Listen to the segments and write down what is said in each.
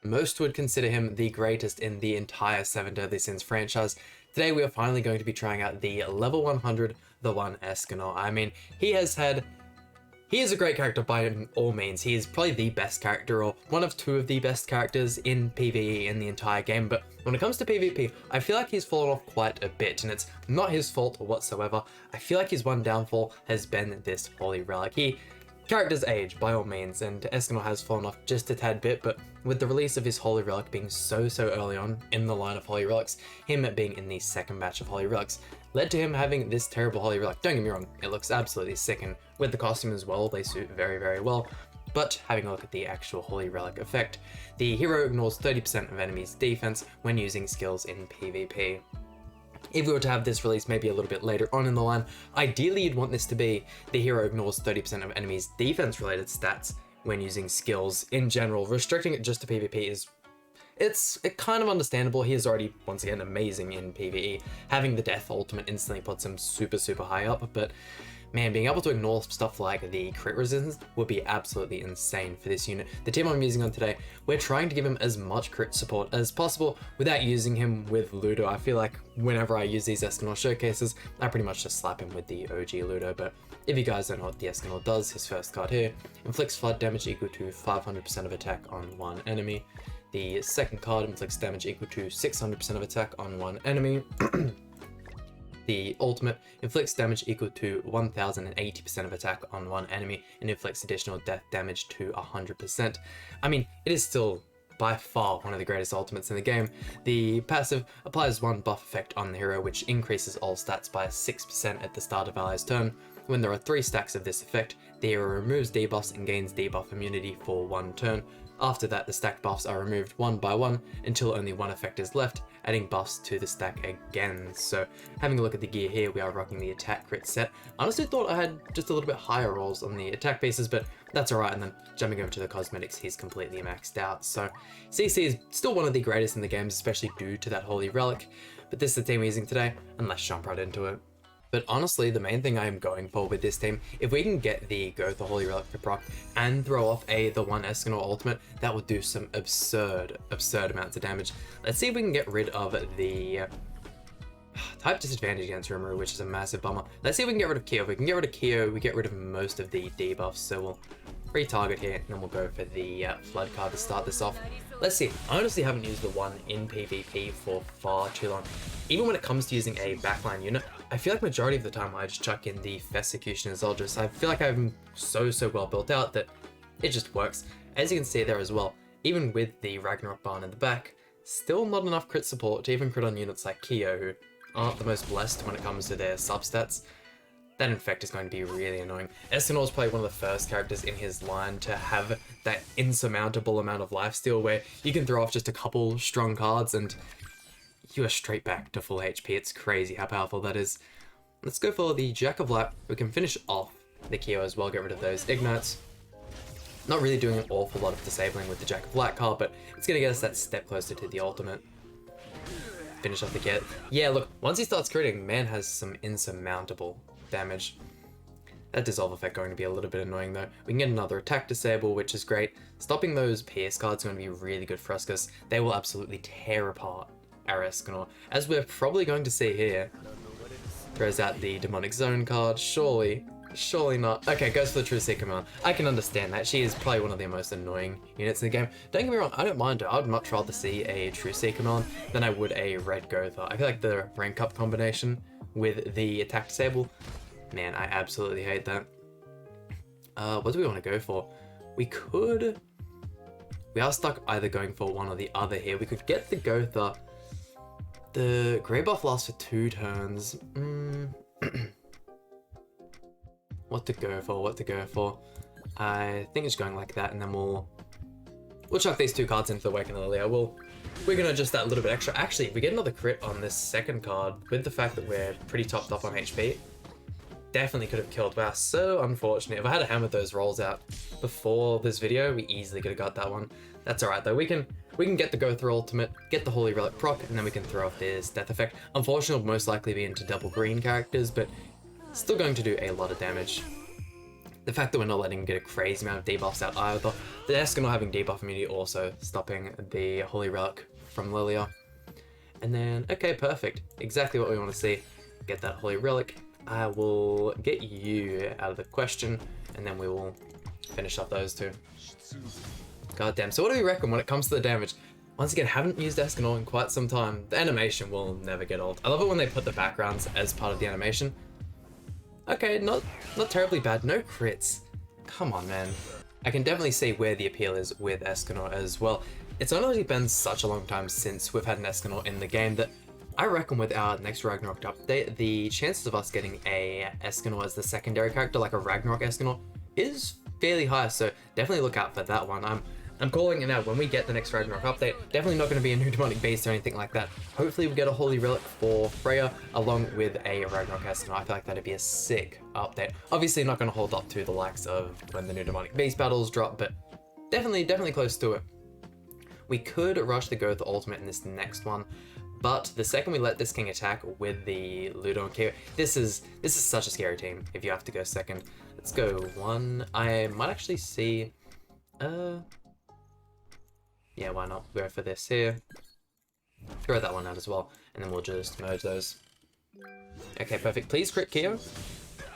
Most would consider him the greatest in the entire 7 Deadly Sins franchise. Today we are finally going to be trying out the level 100, the one Escanor. I mean, he is a great character by all means. He is probably the best character, or one of two of the best characters in PvE in the entire game, but when it comes to PvP, I feel like he's fallen off quite a bit, and it's not his fault whatsoever. I feel like his one downfall has been this Holy Relic. Characters age, by all means, and Escanor has fallen off just a tad bit, but with the release of his Holy Relic being so early on in the line of Holy Relics, him being in the second batch of Holy Relics, led to him having this terrible Holy Relic. Don't get me wrong, it looks absolutely sick, and with the costume as well, they suit very well. But having a look at the actual Holy Relic effect, the hero ignores 30% of enemies' defense when using skills in PvP. If we were to have this release maybe a little bit later on in the line, ideally you'd want this to be the hero ignores 30% of enemies' defense related stats when using skills in general. Restricting it just to PvP is it's kind of understandable. He is already, once again, amazing in PvE. Having the death ultimate instantly puts him super high up, but man, being able to ignore stuff like the crit resistance would be absolutely insane for this unit. The team I'm using on today, we're trying to give him as much crit support as possible without using him with Ludo. I feel like whenever I use these Escanor showcases, I pretty much just slap him with the OG Ludo, but if you guys don't know what the Escanor does, his first card here, inflicts flood damage equal to 500% of attack on one enemy. The second card inflicts damage equal to 600% of attack on one enemy. The ultimate inflicts damage equal to 1080% of attack on one enemy and inflicts additional death damage to 100%. I mean, it is still by far one of the greatest ultimates in the game. The passive applies one buff effect on the hero, which increases all stats by 6% at the start of ally's turn. When there are 3 stacks of this effect, the hero removes debuffs and gains debuff immunity for 1 turn. After that, the stacked buffs are removed one by one until only 1 effect is left, adding buffs to the stack again. So having a look at the gear here, we are rocking the attack crit set. I honestly thought I had just a little bit higher rolls on the attack pieces, but that's alright. And then jumping over to the cosmetics, he's completely maxed out. So CC is still one of the greatest in the games, especially due to that Holy Relic. But this is the team we're using today, and let's jump right into it. But honestly, the main thing I am going for with this team, if we can get the Gotha Holy Relic to proc and throw off the one Escanor ultimate, that would do some absurd amounts of damage. Let's see if we can get rid of the type disadvantage against Rimuru, which is a massive bummer. Let's see if we can get rid of Kyo. If we can get rid of Kyo, we get rid of most of the debuffs. So we'll retarget here, and then we'll go for the Flood card to start this off. Let's see, I honestly haven't used the one in PvP for far too long. Even when it comes to using a backline unit, I feel like majority of the time I just chuck in the Executioner Zeldris. I feel like I'm so well built out that it just works. As you can see there as well, even with the Ragnarok barn in the back, still not enough crit support to even crit on units like Kyo, who aren't the most blessed when it comes to their substats. That infect is going to be really annoying. Escanor is probably one of the first characters in his line to have that insurmountable amount of lifesteal where you can throw off just a couple strong cards and you are straight back to full HP. It's crazy how powerful that is. Let's go for the Jack of Light. We can finish off the Kyo as well, get rid of those Ignites. Not really doing an awful lot of disabling with the Jack of Light card, but it's going to get us that step closer to the ultimate. Finish off the kit. Yeah, look, once he starts critting, man has some insurmountable damage. That dissolve effect going to be a little bit annoying though. We can get another attack disable, which is great. Stopping those pierce cards is going to be really good for us because they will absolutely tear apart our Escanor, as we're probably going to see here. Throws out the Demonic Zone card. Surely not. Okay, goes for the True Seeker Command. I can understand that. She is probably one of the most annoying units in the game. Don't get me wrong, I don't mind her. I would much rather see a True Seeker Command than I would a Red Gotha. I feel like the rank up combination with the attack disable, man, I absolutely hate that. What do we want to go for? We are stuck either going for one or the other here. We could get the Gotha. The Grey buff lasts for 2 turns. What to go for? I think it's going like that, and then we'll chuck these 2 cards into the Awakened Lilia. We're gonna adjust that a little bit extra. Actually, if we get another crit on this second card, with the fact that we're pretty topped up on HP, definitely could have killed. Wow, so unfortunate. If I had hammered those rolls out before this video, we easily could have got that one. That's alright though. We can get the Gotha ultimate, get the Holy Relic proc, and then we can throw off this death effect. Unfortunately, it'll most likely be into double green characters, but still going to do a lot of damage. The fact that we're not letting him get a crazy amount of debuffs out either. The Escanor having debuff immunity also stopping the Holy Relic from Lilia. And then, okay, perfect. Exactly what we want to see. Get that Holy Relic. I will get you out of the question, and then we will finish up those two. God damn. So what do we reckon when it comes to the damage? Once again, haven't used Escanor in quite some time. The animation will never get old. I love it when they put the backgrounds as part of the animation. Okay, not terribly bad. No crits. Come on, man. I can definitely see where the appeal is with Escanor as well. It's only been such a long time since we've had an Escanor in the game that I reckon with our next Ragnarok update, the chances of us getting a Escanor as the secondary character, like a Ragnarok Escanor, is fairly high. So definitely look out for that one. I'm calling it out. When we get the next Ragnarok update, definitely not going to be a new demonic beast or anything like that. Hopefully we get a Holy Relic for Freya along with a Ragnarok Escanor. I feel like that'd be a sick update. Obviously not going to hold up to the likes of when the new demonic beast battles drop, but definitely close to it. We could rush the Goethe ultimate in this next one, but the second we let this king attack with the Ludo and Kyo, this is such a scary team if you have to go second. Let's go one. I might actually see yeah, why not? Go for this here. Throw that one out as well, and then we'll just merge those. Okay, perfect. Please crit Kyo.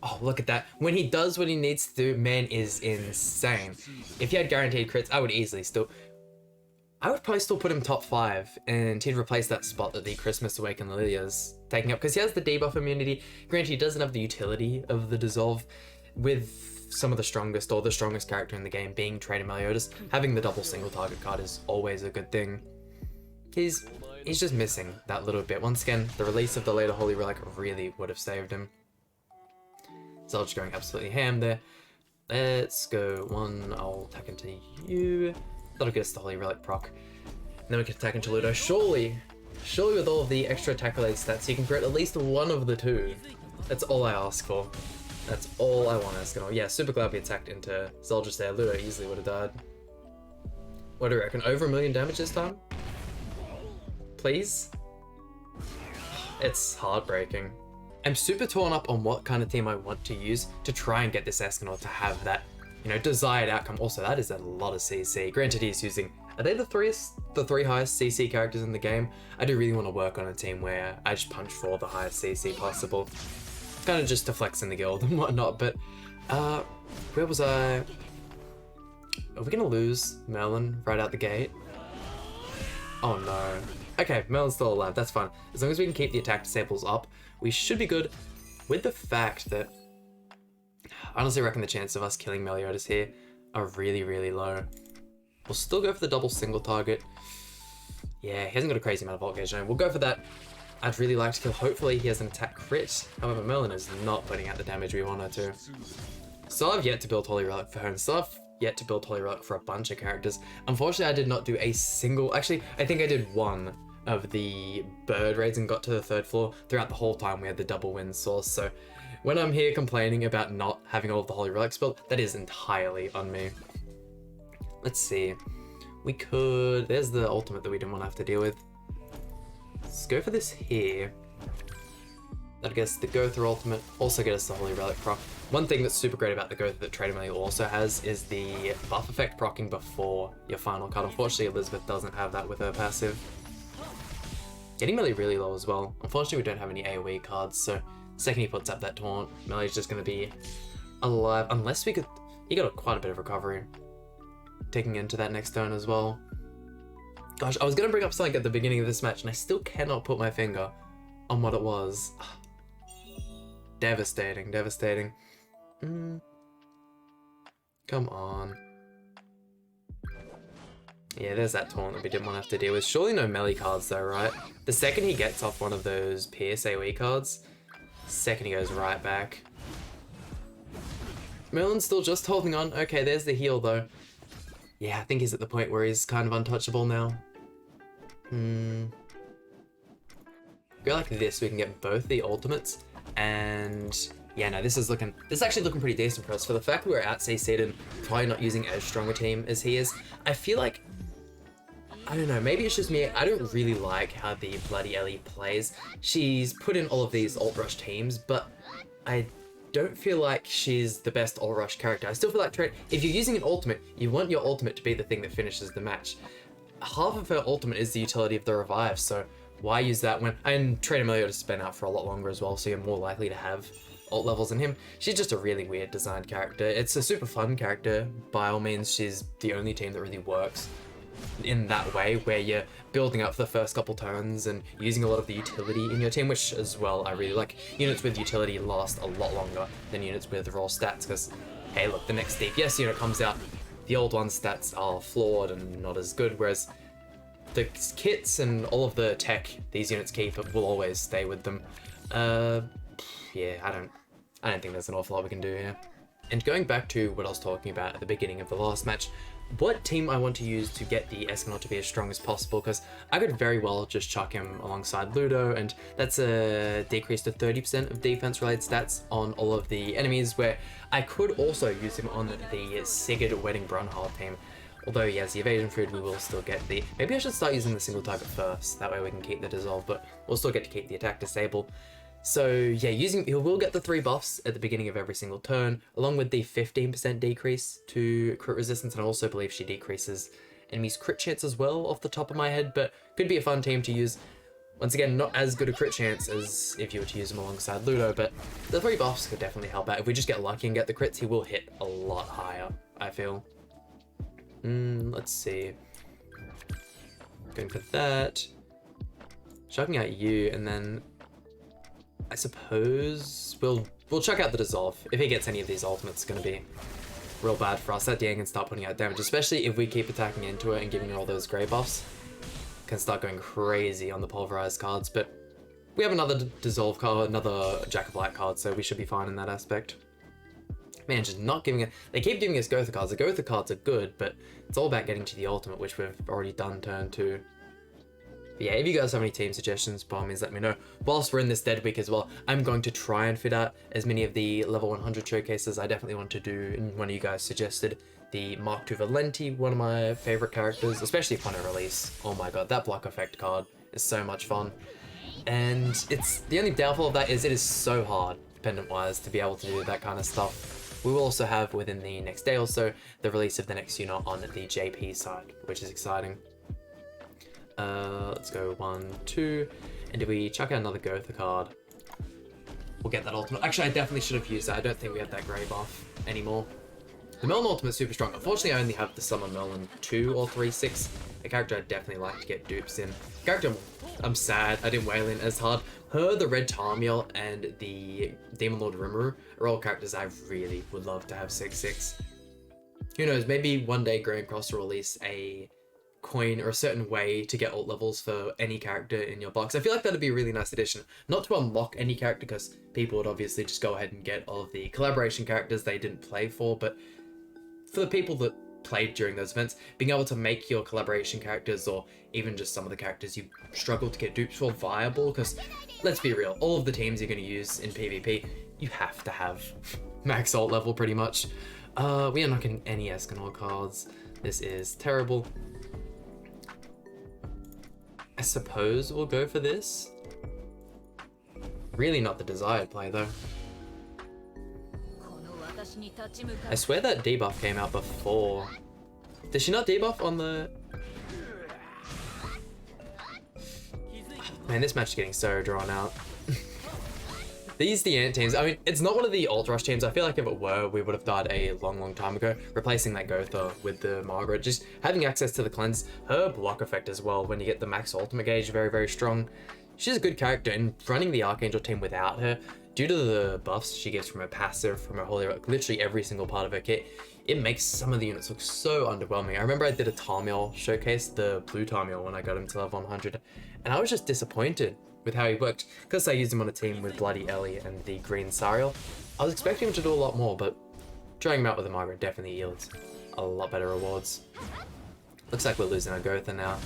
Oh, look at that. When he does what he needs to do, man is insane. If he had guaranteed crits, I would probably still put him top 5, and he'd replace that spot that the Christmas Awaken Lilia's taking up, because he has the debuff immunity. Granted, he doesn't have the utility of the Dissolve, with some of the strongest, or the strongest character in the game being Trader Meliodas. Having the double single target card is always a good thing. He's just missing that little bit. Once again, the release of the later Holy Relic really would have saved him. Zelge going absolutely ham there. Let's go one. I'll attack into you. That'll get us the Holy Relic proc. And then we can attack into Ludo. Surely with all of the extra attack related stats, you can crit at least one of the two. That's all I ask for. That's all I want, Escanor. Yeah, super glad we attacked into Zelge there. Ludo easily would have died. What do you reckon? Over 1 million damage this time? Please? It's heartbreaking. I'm super torn up on what kind of team I want to use to try and get this Escanor to have that, desired outcome. Also, that is a lot of CC. Granted, he's using... Are they the three highest CC characters in the game? I do really want to work on a team where I just punch for the highest CC possible. Kind of just to flex in the guild and whatnot, but where was I? Are we gonna lose Merlin right out the gate? Oh no. Okay, Merlin's still alive, that's fine. As long as we can keep the attack disables up, we should be good. With the fact that I honestly reckon the chance of us killing Meliodas here are really low. We'll still go for the double single target. Yeah, he hasn't got a crazy amount of volt gauge. We'll go for that. I'd really like to kill. Hopefully he has an attack crit. However, Merlin is not putting out the damage we want her to. Still have yet to build Holy Relic for her, and still have yet to build Holy Relic for a bunch of characters. Unfortunately, I did not do a single... Actually, I think I did one of the bird raids and got to the 3rd floor. Throughout the whole time, we had the double win source. So when I'm here complaining about not having all of the Holy Relics built, that is entirely on me. Let's see. We could... There's the ultimate that we didn't want to have to deal with. Let's go for this here. That'll get us the Goethe ultimate, also get us the Holy Relic proc. One thing that's super great about the Goethe that Trader Meliodas also has is the buff effect proccing before your final card. Unfortunately, Elizabeth doesn't have that with her passive. Getting Melee really low as well. Unfortunately, we don't have any AoE cards, so the second he puts up that taunt, Melee's just going to be alive. Unless we could... He got quite a bit of recovery taking into that next turn as well. Gosh, I was going to bring up something at the beginning of this match, and I still cannot put my finger on what it was. Devastating. Come on. Yeah, there's that taunt that we didn't want to have to deal with. Surely no melee cards though, right? The second he gets off one of those Pierce AoE cards, second he goes right back. Merlin's still just holding on. Okay, there's the heal though. Yeah, I think he's at the point where he's kind of untouchable now. Go like this, we can get both the ultimates, and yeah, no, this is actually looking pretty decent for us. For the fact that we're out CC'd and probably not using as strong a team as he is, I feel like, I don't know, maybe it's just me, I don't really like how the bloody Ellie plays. She's put in all of these alt rush teams, but I don't feel like she's the best all rush character. I still feel like if you're using an ultimate, you want your ultimate to be the thing that finishes the match. Half of her ultimate is the utility of the revive, so why use that when... And Trade Amelia to spin out for a lot longer as well, so you're more likely to have ult levels than him. She's just a really weird designed character. It's a super fun character. By all means, she's the only team that really works in that way, where you're building up for the first couple turns and using a lot of the utility in your team, which as well I really like. Units with utility last a lot longer than units with raw stats, because hey look, the next DPS unit comes out, the old one's stats are flawed and not as good, whereas the kits and all of the tech these units keep will always stay with them. Yeah, I don't think there's an awful lot we can do here. And going back to what I was talking about at the beginning of the last match, what team I want to use to get the Escanor to be as strong as possible, because I could very well just chuck him alongside Ludo, and that's a decrease to 30% of defense related stats on all of the enemies, where I could also use him on the Sigurd Wedding Brunhard team. Although he has the evasion food, we will still get the... Maybe I should start using the single target first, that way we can keep the dissolve, but we'll still get to keep the attack disable. So yeah, he will get the 3 buffs at the beginning of every single turn, along with the 15% decrease to crit resistance, and I also believe she decreases enemies' crit chance as well off the top of my head, but could be a fun team to use. Once again, not as good a crit chance as if you were to use him alongside Ludo, but the 3 buffs could definitely help out. If we just get lucky and get the crits, he will hit a lot higher, I feel. Let's see. Going for that. Chucking out you, and then I suppose we'll check out the dissolve. If he gets any of these ultimates, it's going to be real bad for us. That Diane can start putting out damage, especially if we keep attacking into it and giving her all those grey buffs. Can start going crazy on the pulverized cards, but we have another dissolve card, another Jack of Light card, so we should be fine in that aspect. Man, just not giving it. They keep giving us Gotha cards. The Gotha cards are good, but it's all about getting to the ultimate, which we've already done turn 2. But yeah, if you guys have any team suggestions, by all means let me know. Whilst we're in this dead week as well, I'm going to try and fit out as many of the level 100 showcases. I definitely want to do, and one of you guys suggested, the Mark II Valenti, one of my favorite characters, especially upon a release. Oh my god, that block effect card is so much fun. And it's the only downfall of that is it is so hard, dependent-wise, to be able to do that kind of stuff. We will also have, within the next day or so, the release of the next unit on the JP side, which is exciting. Let's go 1, 2, and if we chuck out another Gotha card, we'll get that ultimate. Actually, I definitely should have used that. I don't think we have that grey buff anymore. The Melon ultimate is super strong. Unfortunately, I only have the Summon Melon 2 or 3, 6. A character I'd definitely like to get dupes in. Character, I'm sad I didn't whale in as hard. Her, the Red Tarmiel, and the Demon Lord Rimuru are all characters I really would love to have 6/6. Who knows, maybe one day Grand Cross will release a coin or a certain way to get ult levels for any character in your box. I feel like that'd be a really nice addition. Not to unlock any character, because people would obviously just go ahead and get all of the collaboration characters they didn't play for, but for the people that played during those events, being able to make your collaboration characters, or even just some of the characters you struggle to get dupes for, viable, because let's be real, all of the teams you're going to use in PvP, you have to have max ult level pretty much. We are not getting any Escanor cards. This is terrible. I suppose we'll go for this. Really not the desired play though. I swear that debuff came out before. Did she not debuff on the... Man, this match is getting so drawn out. These Ant teams, I mean, it's not one of the Ultra Rush teams. I feel like if it were, we would have died a long time ago. Replacing that Gotha with the Margaret, just having access to the cleanse, her block effect as well when you get the max ultimate gauge, very strong. She's a good character, and running the Archangel team without her, due to the buffs she gets from her passive, from her holy relic, literally every single part of her kit, it makes some of the units look so underwhelming. I remember I did a Tarmiel showcase, the blue Tarmiel, when I got him to level 100, and I was just disappointed with how he worked. Because I used him on a team with Bloody Ellie and the green Sariel, I was expecting him to do a lot more, but trying him out with the Margaret definitely yields a lot better rewards. Looks like we're losing our Gotha now.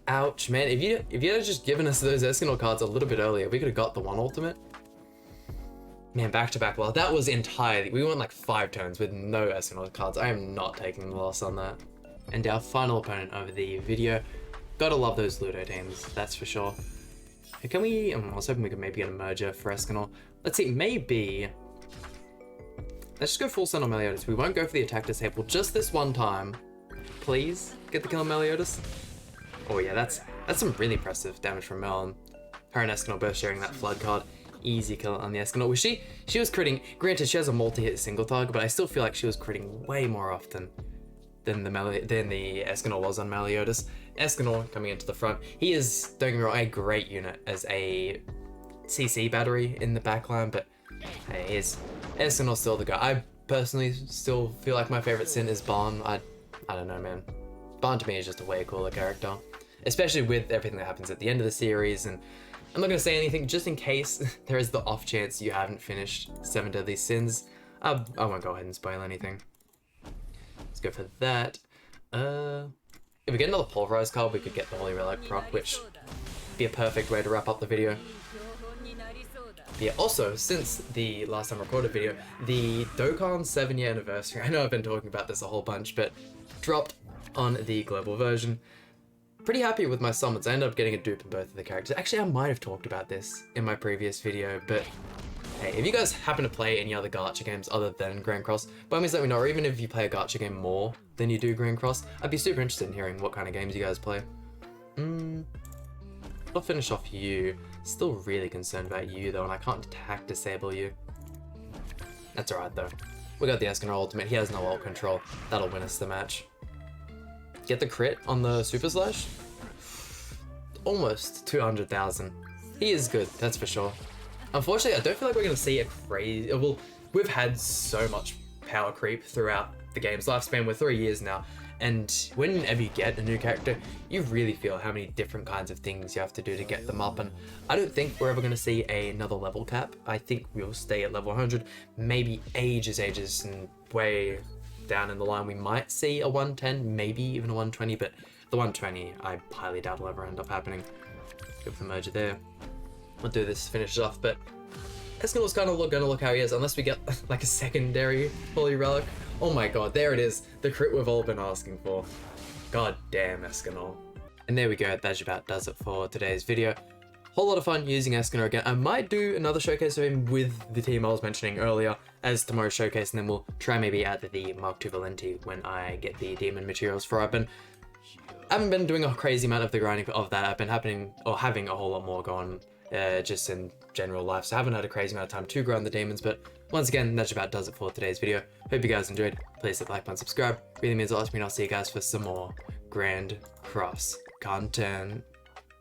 Ouch, man, if you had just given us those Escanor cards a little bit earlier, we could have got the 1 ultimate. Man, back-to-back, well, that was entirely... We went like 5 turns with no Escanor cards. I am not taking the loss on that. And our final opponent of the video. Gotta love those Ludo teams, that's for sure. Can we... I was hoping we could maybe get a merger for Escanor. Let's see, maybe Let's just go full send on Meliodas. We won't go for the attack disable just this one time. Please get the kill on Meliodas. Oh yeah, that's some really impressive damage from Mel. And her and Escanor both sharing that flood card. Easy kill on the Escanor. Well, she was critting. Granted, she has a multi-hit single target, but I still feel like she was critting way more often than the Escanor was on Meliodas. Escanor coming into the front. He is, don't get me wrong, a great unit as a CC battery in the backline, but hey, Escanor's still the guy. I personally still feel like my favorite Sin is Barn. I don't know, man. Barn to me is just a way cooler character, especially with everything that happens at the end of the series. And I'm not going to say anything just in case there is the off chance you haven't finished 7 Deadly Sins. I won't go ahead and spoil anything. Let's go for that. If we get another Pulverized card, we could get the Holy Relic proc, which would be a perfect way to wrap up the video. Yeah, also, since the last time I recorded a video, the Dokkan 7-year anniversary, I know I've been talking about this a whole bunch, but dropped on the global version. Pretty happy with my summons. I ended up getting a dupe in both of the characters. Actually, I might have talked about this in my previous video, but hey, if you guys happen to play any other gacha games other than Grand Cross, by all means let me know, or even if you play a gacha game more than you do Grand Cross, I'd be super interested in hearing what kind of games you guys play. I'll finish off you. Still really concerned about you though, and I can't attack disable you. That's alright though. We got the Escanor ultimate. He has no ult control. That'll win us the match. Get the crit on the Super Slash? Almost 200,000. He is good, that's for sure. Unfortunately, I don't feel like we're going to see a crazy... Well, we've had so much power creep throughout the game's lifespan. We're 3 years now. And whenever you get a new character, you really feel how many different kinds of things you have to do to get them up. And I don't think we're ever going to see another level cap. I think we'll stay at level 100. Maybe ages, and way down in the line, we might see a 110, maybe even a 120. But the 120, I highly doubt will ever end up happening. Go for the merger there. We'll do this to finish it off, but Escanor's kind of gonna look how he is, unless we get like a secondary Holy Relic. Oh my god, there it is. The crit we've all been asking for. God damn Escanor. And there we go, that about does it for today's video. Whole lot of fun using Escanor again. I might do another showcase of him with the team I was mentioning earlier as tomorrow's showcase, and then we'll try maybe add the Mark II Valenti when I get the demon materials for it. I haven't been doing a crazy amount of the grinding of that. I've been having a whole lot more going just in general life, so I haven't had a crazy amount of time to grind the demons. But once again, that about does it for today's video. Hope you guys enjoyed. Please hit the like button, subscribe. Really means a lot to me, and I'll see you guys for some more Grand Cross content.